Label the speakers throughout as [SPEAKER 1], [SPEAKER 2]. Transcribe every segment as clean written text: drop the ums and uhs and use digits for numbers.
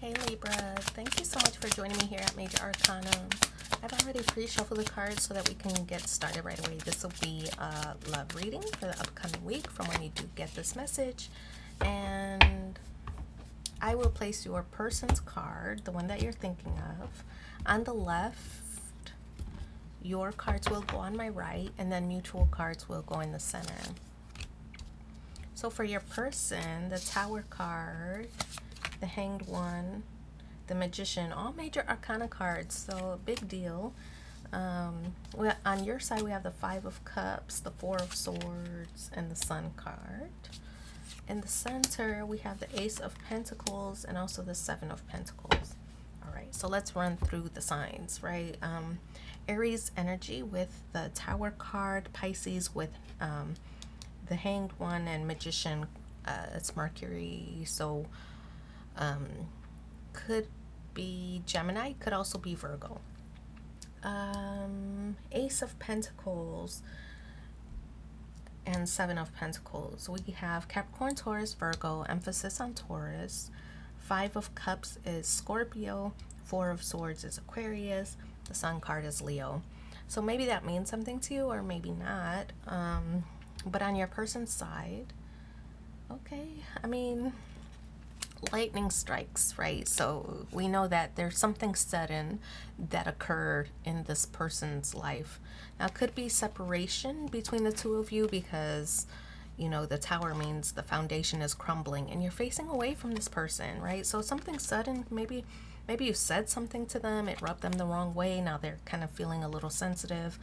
[SPEAKER 1] Hey Libra, thank you so much for joining me here at Major Arcanum. I've already pre-shuffled the cards so that we can get started right away. This will be a love reading for the upcoming week from when you do get this message. And I will place your person's card, the one that you're thinking of, on the left. Your cards will go on my right, and then mutual cards will go in the center. So for your person, the Tower card, the Hanged One, the Magician, all major arcana cards, so big deal. Well, on your side, we have the Five of Cups, the Four of Swords, and the Sun card. In the center, we have the Ace of Pentacles and also the Seven of Pentacles. All right, so let's run through the signs, right? Aries energy with the Tower card, Pisces with the Hanged One, and Magician, it's Mercury, so could be Gemini, could also be Virgo. Ace of Pentacles and Seven of Pentacles. We have Capricorn, Taurus, Virgo, emphasis on Taurus. Five of Cups is Scorpio. Four of Swords is Aquarius. The Sun card is Leo. So maybe that means something to you or maybe not. But on your person's side, okay, I mean, lightning strikes, right? So we know that there's something sudden that occurred in this person's life. Now, it could be separation between the two of you because, you know, the Tower means the foundation is crumbling and you're facing away from this person, right? So something sudden, maybe you said something to them, it rubbed them the wrong way. Now they're kind of feeling a little sensitive.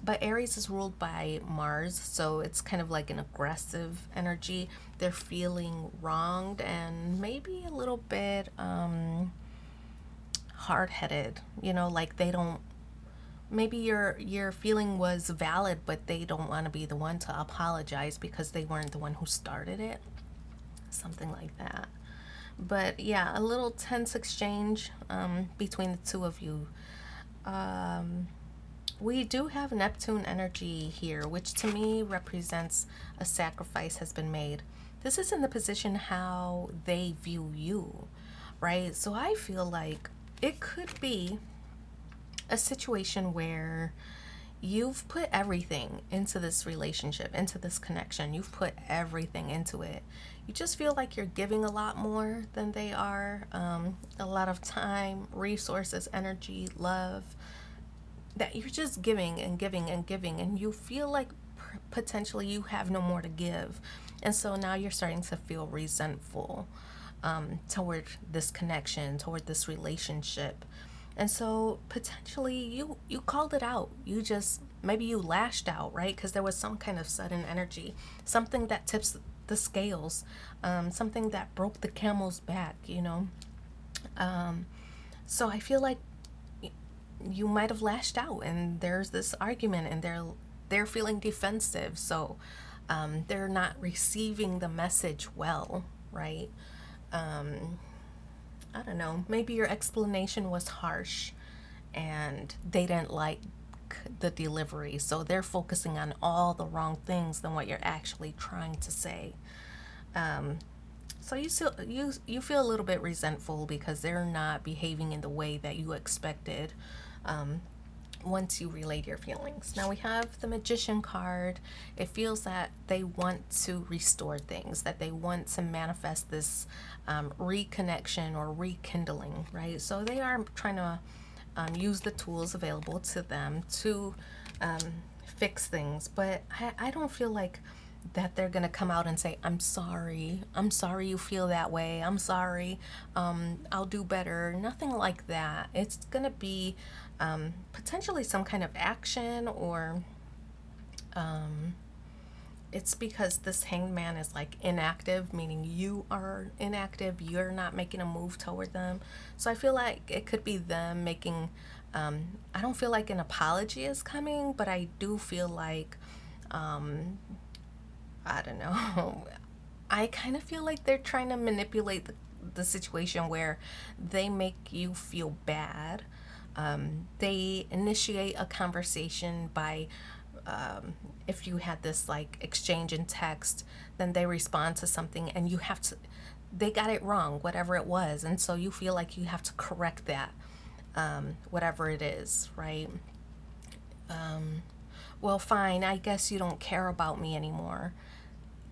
[SPEAKER 1] But Aries is ruled by Mars, so it's kind of like an aggressive energy. They're feeling wronged and maybe a little bit hard-headed, you know, like they don't, maybe your feeling was valid, but they don't want to be the one to apologize because they weren't the one who started it. Something like that. But yeah, a little tense exchange between the two of you. We do have Neptune energy here, which to me represents a sacrifice has been made. This is in the position how they view you, right? So I feel like it could be a situation where you've put everything into this relationship, into this connection. You've put everything into it. You just feel like you're giving a lot more than they are. A lot of time, resources, energy, love, that you're just giving and giving and giving, and you feel like potentially you have no more to give. And so now you're starting to feel resentful toward this connection, toward this relationship. And so potentially you called it out. You just, maybe you lashed out, right? Because there was some kind of sudden energy, something that tips the scales, something that broke the camel's back, you know. So I feel like you might have lashed out and there's this argument and they're feeling defensive, so they're not receiving the message well, right? I don't know, maybe your explanation was harsh and they didn't like the delivery, so they're focusing on all the wrong things than what you're actually trying to say. So you feel a little bit resentful because they're not behaving in the way that you expected once you relayed your feelings. Now we have the Magician card. It feels that they want to restore things, that they want to manifest this reconnection or rekindling, right? So they are trying to use the tools available to them to fix things, but I don't feel like that they're gonna come out and say, I'm sorry you feel that way, I'm sorry, I'll do better. Nothing like that. It's gonna be potentially some kind of action, or it's because this Hanged Man is like inactive, meaning you are inactive, you're not making a move toward them. So I feel like it could be them making I don't feel like an apology is coming, but I do feel like I don't know. I kind of feel like they're trying to manipulate the situation where they make you feel bad. They initiate a conversation by, if you had this like exchange in text, then they respond to something and you have to, they got it wrong, whatever it was. And so you feel like you have to correct that, whatever it is, right? Well, fine, I guess you don't care about me anymore.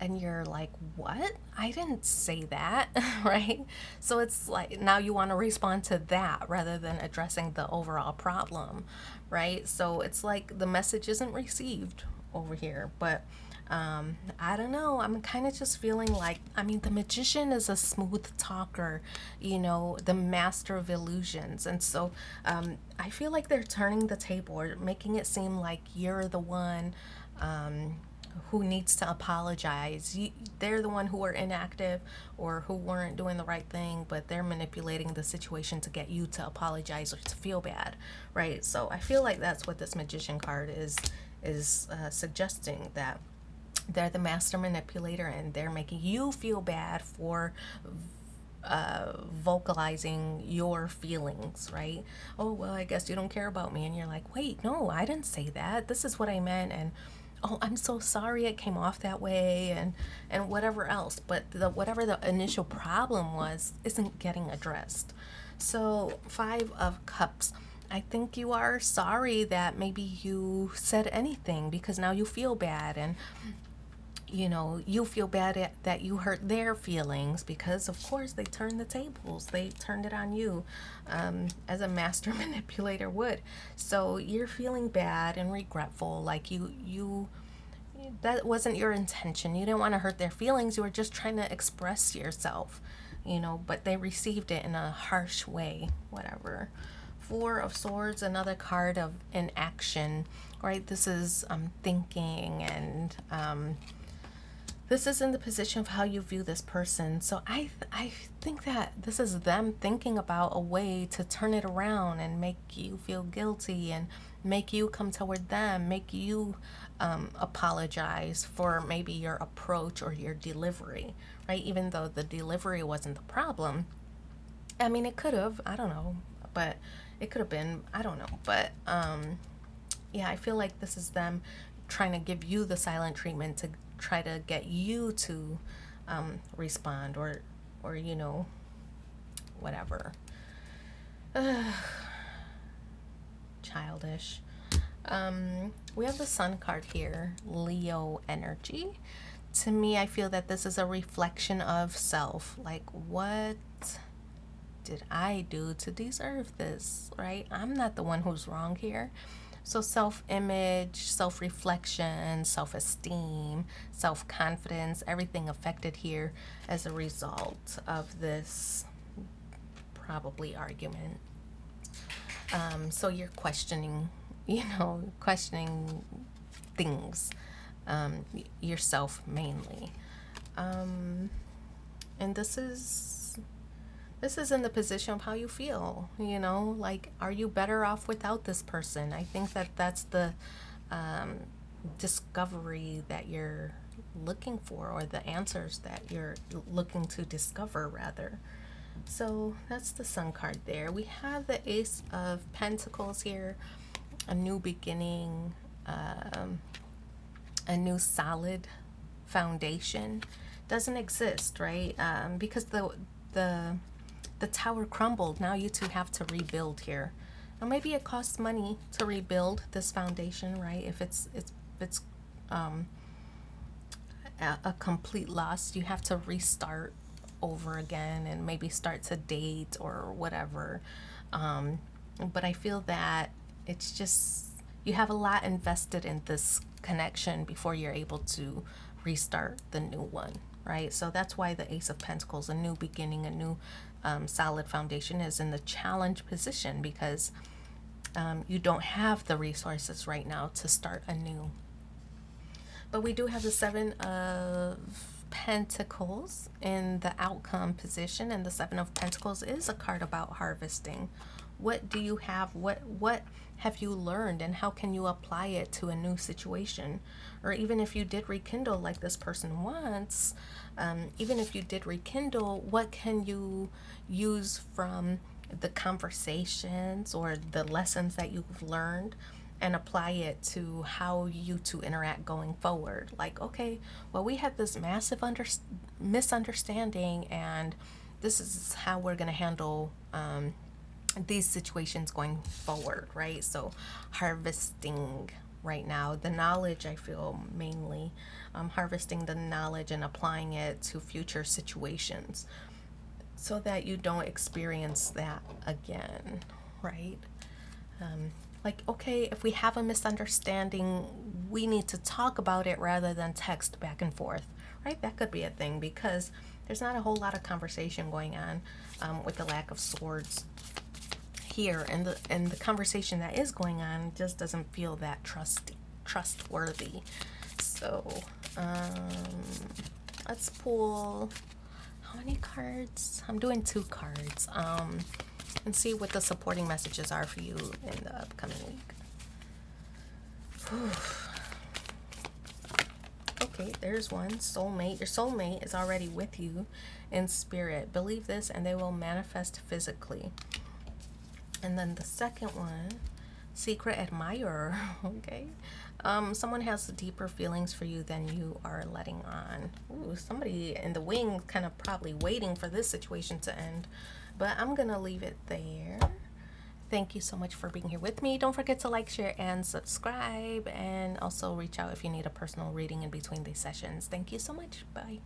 [SPEAKER 1] And you're like, what? I didn't say that, right? So it's like now you want to respond to that rather than addressing the overall problem, right? So it's like the message isn't received over here, but I don't know. I'm kind of just feeling like, I mean, the magician is a smooth talker, the master of illusions. And so I feel like they're turning the table or making it seem like you're the one who needs to apologize. They're the one who are inactive or who weren't doing the right thing, but they're manipulating the situation to get you to apologize or to feel bad, right? So I feel like that's what this magician card is suggesting, that they're the master manipulator and they're making you feel bad for vocalizing your feelings, right? Oh, well, I guess you don't care about me. And you're like, wait, no, I didn't say that. This is what I meant. And oh, I'm so sorry it came off that way, and whatever else. But whatever the initial problem was isn't getting addressed. So 5 of Cups. I think you are sorry that maybe you said anything, because now you feel bad, and you feel bad that you hurt their feelings, because of course they turned the tables. They turned it on you, as a master manipulator would. So you're feeling bad and regretful, like you that wasn't your intention. You didn't want to hurt their feelings. You were just trying to express yourself, but they received it in a harsh way, whatever. 4 of Swords, another card of inaction, right? This is thinking, and this is in the position of how you view this person. So I think that this is them thinking about a way to turn it around and make you feel guilty and make you come toward them, make you apologize for maybe your approach or your delivery, right? Even though the delivery wasn't the problem. I mean, it could have, I don't know, but it could have been, I don't know. But yeah, I feel like this is them trying to give you the silent treatment to try to get you to respond, or whatever. Childish. We have the Sun card here, Leo energy. To me, I feel that this is a reflection of self. Like, what did I do to deserve this, right? I'm not the one who's wrong here. So self-image, self-reflection, self-esteem, self-confidence, everything affected here as a result of this probably argument. So you're questioning, questioning things, yourself mainly. And this is in the position of how you feel, like, are you better off without this person? I think that that's the discovery that you're looking for, or the answers that you're looking to discover, rather. So that's the Sun card there. We have the Ace of Pentacles here, a new beginning, a new solid foundation. Doesn't exist, right? Because the tower crumbled. Now you two have to rebuild here. Now maybe it costs money to rebuild this foundation, right? If it's a complete loss, you have to restart over again and maybe start to date or whatever. But I feel that it's just, you have a lot invested in this connection before you're able to restart the new one, right? So that's why the Ace of Pentacles, a new beginning, a new solid foundation, is in the challenge position, because you don't have the resources right now to start anew. But we do have the 7 of Pentacles in the outcome position, and the 7 of Pentacles is a card about harvesting. What do you have? What have you learned, and how can you apply it to a new situation? Or even if you did rekindle like this person wants, even if you did rekindle, what can you use from the conversations or the lessons that you've learned and apply it to how you two interact going forward. Like, okay, well, we had this massive misunderstanding, and this is how we're going to handle these situations going forward, right? So harvesting right now the knowledge, I feel mainly harvesting the knowledge and applying it to future situations so that you don't experience that again, right? Like, okay, if we have a misunderstanding, we need to talk about it rather than text back and forth, right? That could be a thing, because there's not a whole lot of conversation going on with the lack of swords here, and the conversation that is going on just doesn't feel that trustworthy. So let's pull, how many cards? I'm doing 2 cards, and see what the supporting messages are for you in the upcoming week. Whew. Okay, there's one. Soulmate. Your soulmate is already with you in spirit. Believe this and they will manifest physically. And then the second one, secret admirer. Okay. Someone has deeper feelings for you than you are letting on. Ooh, somebody in the wing kind of probably waiting for this situation to end. But I'm going to leave it there. Thank you so much for being here with me. Don't forget to like, share, and subscribe. And also reach out if you need a personal reading in between these sessions. Thank you so much. Bye.